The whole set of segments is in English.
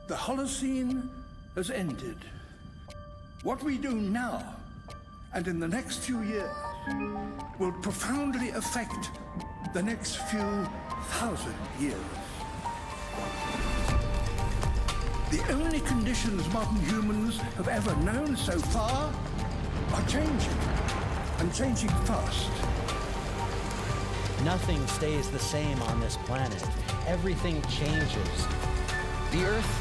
The Holocene has ended. What we do now, and in the next few years, will profoundly affect the next few thousand years. The only conditions modern humans have ever known so far are changing, and changing fast. Nothing stays the same on this planet. Everything changes. The Earth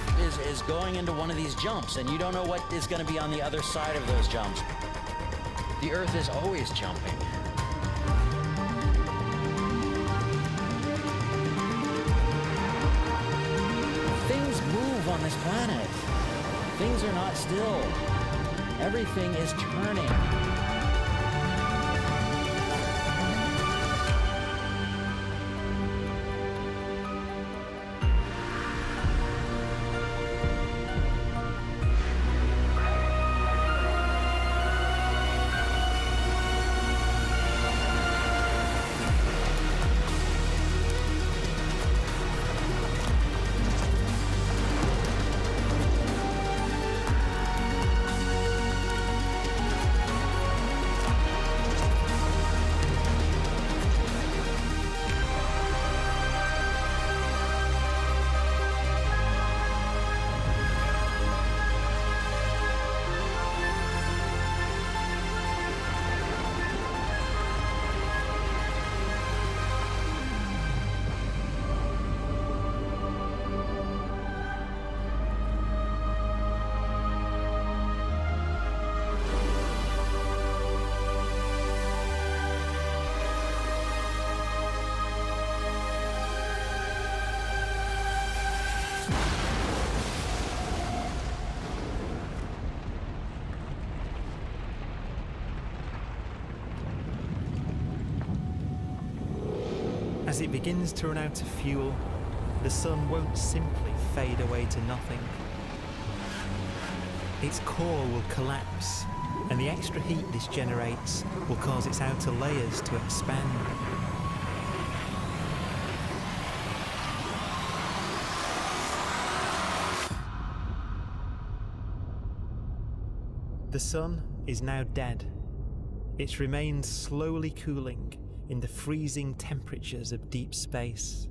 is going into one of these jumps, and you don't know what is going to be on the other side of those jumps. The Earth is always jumping. Things move on this planet. Things are not still. Everything is turning. As it begins to run out of fuel, the sun won't simply fade away to nothing. Its core will collapse, and the extra heat this generates will cause its outer layers to expand. The sun is now dead. Its remains slowly cooling in the freezing temperatures of deep space.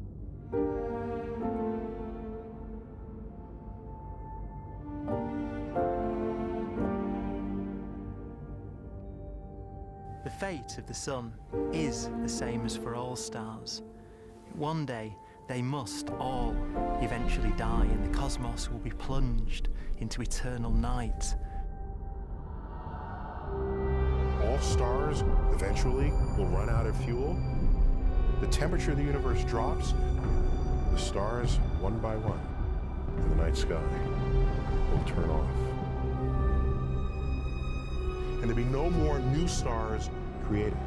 The fate of the sun is the same as for all stars. One day, they must all eventually die, and the cosmos will be plunged into eternal night. All stars eventually will run out of fuel. The temperature of the universe drops. The stars, one by one, in the night sky, will turn off. And there'll be no more new stars created.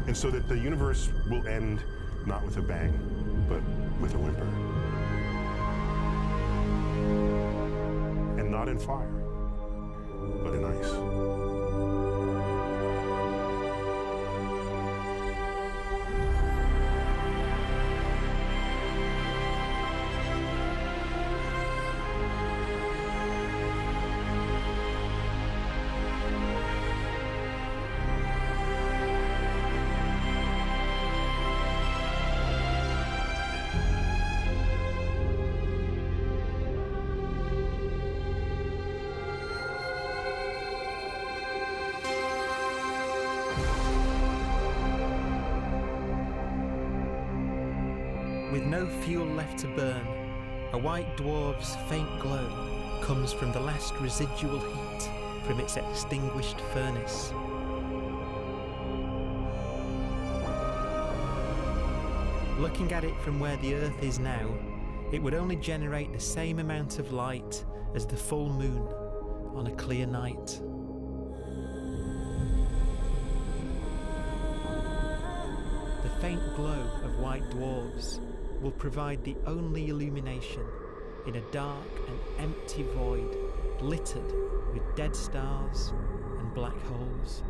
And so that the universe will end not with a bang, but with a whimper. And not in fire, but in ice. With no fuel left to burn, a white dwarf's faint glow comes from the last residual heat from its extinguished furnace. Looking at it from where the Earth is now, it would only generate the same amount of light as the full moon on a clear night. The faint glow of white dwarfs will provide the only illumination in a dark and empty void littered with dead stars and black holes.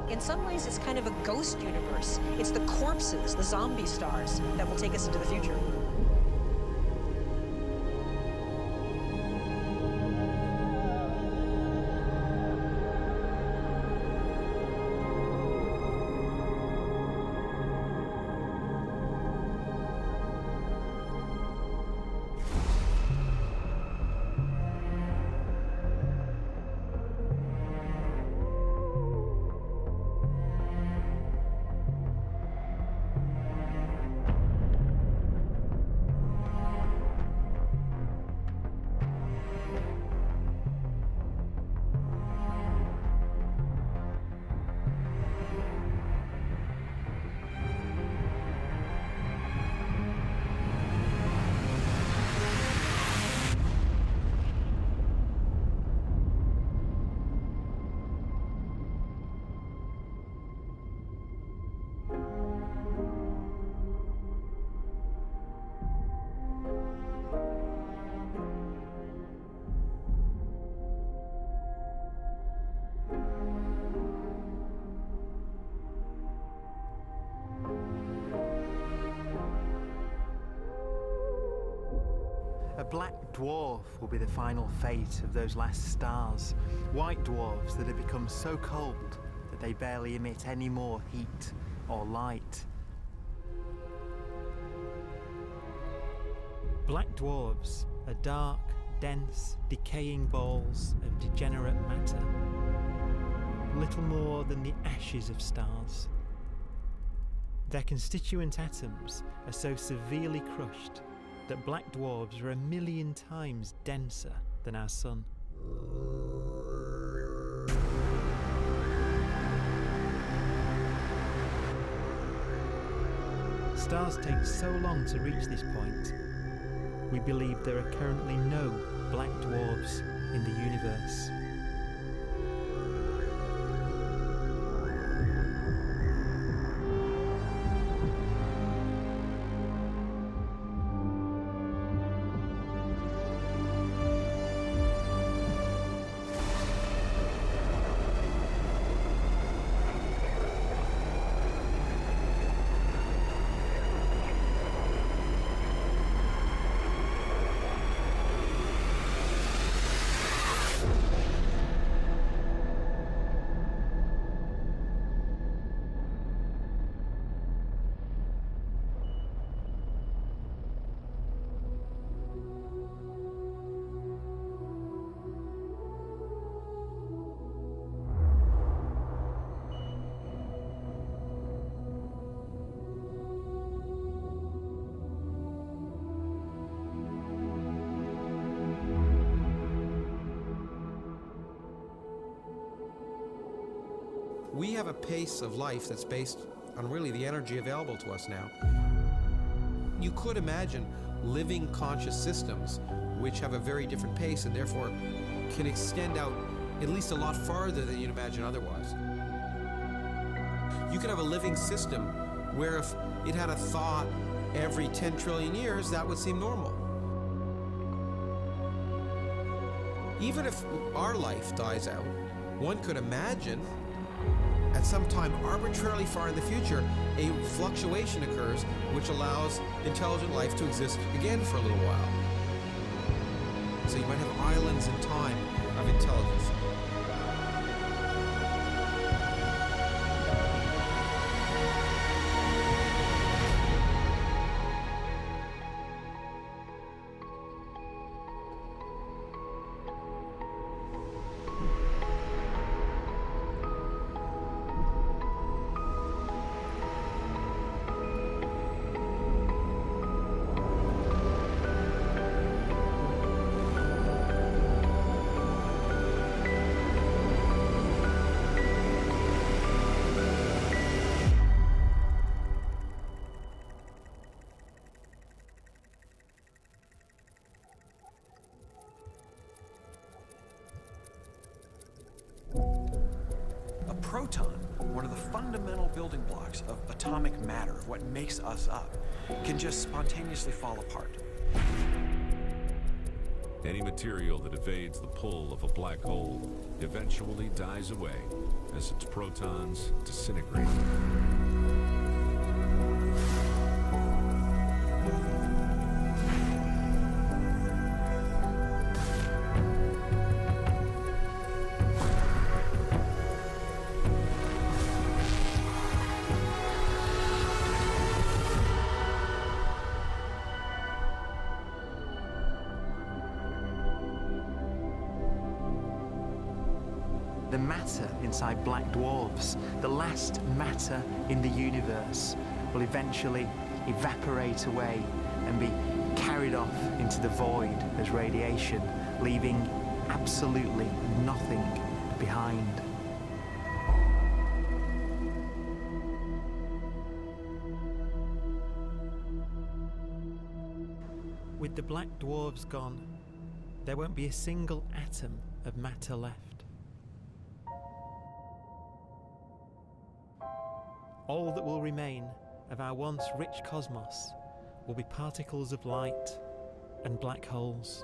In some ways, it's kind of a ghost universe. It's the corpses, the zombie stars, that will take us into the future. A black dwarf will be the final fate of those last stars. White dwarfs that have become so cold that they barely emit any more heat or light. Black dwarfs are dark, dense, decaying balls of degenerate matter, little more than the ashes of stars. Their constituent atoms are so severely crushed that black dwarfs are 1,000,000 times denser than our sun. Stars take so long to reach this point, we believe there are currently no black dwarfs in the universe. We have a pace of life that's based on really the energy available to us now. You could imagine living conscious systems which have a very different pace and therefore can extend out at least a lot farther than you'd imagine otherwise. You could have a living system where if it had a thought every 10 trillion years, that would seem normal. Even if our life dies out, one could imagine at some time arbitrarily far in the future, a fluctuation occurs which allows intelligent life to exist again for a little while. So you might have islands in time of intelligence. Proton, one of the fundamental building blocks of atomic matter, of what makes us up, can just spontaneously fall apart. Any material that evades the pull of a black hole eventually dies away as its protons disintegrate. The matter inside black dwarfs, the last matter in the universe, will eventually evaporate away and be carried off into the void as radiation, leaving absolutely nothing behind. With the black dwarfs gone, there won't be a single atom of matter left. All that will remain of our once rich cosmos will be particles of light and black holes.